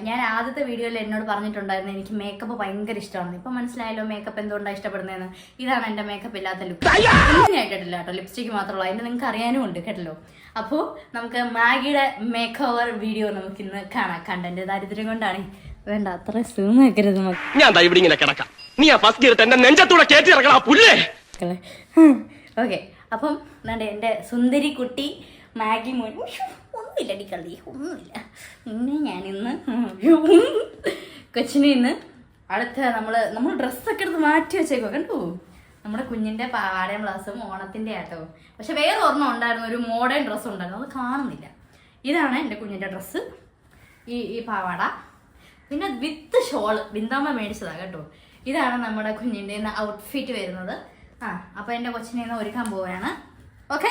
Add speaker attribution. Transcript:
Speaker 1: ഞാൻ ആദ്യത്തെ വീഡിയോയിൽ എന്നോട് പറഞ്ഞിട്ടുണ്ടായിരുന്നു എനിക്ക് മേക്കപ്പ് ഭയങ്കര ഇഷ്ടമാണ്. ഇപ്പം മനസ്സിലായല്ലോ മേക്കപ്പ് എന്തുകൊണ്ടാണ് ഇഷ്ടപ്പെടുന്നതെന്ന്. ഇതാണ് എൻ്റെ മേക്കപ്പ് ഇല്ലാത്ത ലുക്ക്. ഞാൻ കേട്ടിട്ടില്ല കേട്ടോ, ലിപ്സ്റ്റിക്ക് മാത്രമല്ല, അതിൻ്റെ നിങ്ങൾക്ക് അറിയാനും ഉണ്ട് കേട്ടല്ലോ. അപ്പോൾ നമുക്ക് മാഗിയുടെ മേക്ക് ഓവർ വീഡിയോ നമുക്ക് ഇന്ന് കാണാം. കണ്ടന്റ് ദാരിദ്ര്യം കൊണ്ടാണ്, വേണ്ട അത്ര സൂം വെക്കരുത് മക്കളെ. ഓക്കെ, അപ്പം എൻ്റെ സുന്ദരി കുട്ടി മാഗി മോൻ ഒന്നുമില്ലടി കളി, ഒന്നുമില്ല. പിന്നെ ഞാനിന്ന് കൊച്ചിനെ ഇന്ന് അടുത്ത നമ്മൾ ഡ്രസ്സൊക്കെ എടുത്ത് മാറ്റി വെച്ചേക്കോ. കണ്ടു, നമ്മുടെ കുഞ്ഞിൻ്റെ പാവാടയും ബ്ലൗസും ഓണത്തിൻ്റെ ആട്ടോ. പക്ഷെ വേറെ ഒരെണ്ണം ഉണ്ടായിരുന്നു, ഒരു മോഡേൺ ഡ്രസ്സ് ഉണ്ടായിരുന്നു, അത് കാണുന്നില്ല. ഇതാണ് എൻ്റെ കുഞ്ഞിൻ്റെ ഡ്രസ്സ്, ഈ പാവാട, പിന്നെ വിത്ത് ഷോള് ബിന്ദാമ്മ മേടിച്ചതാണ് കേട്ടോ. ഇതാണ് നമ്മുടെ കുഞ്ഞിൻ്റെ ഇന്ന് ഔട്ട്ഫിറ്റ് വരുന്നത്. അപ്പൊ എൻ്റെ കൊച്ചിനെ ഇന്ന് ഒരുക്കാൻ പോവുകയാണ്. ഓക്കെ,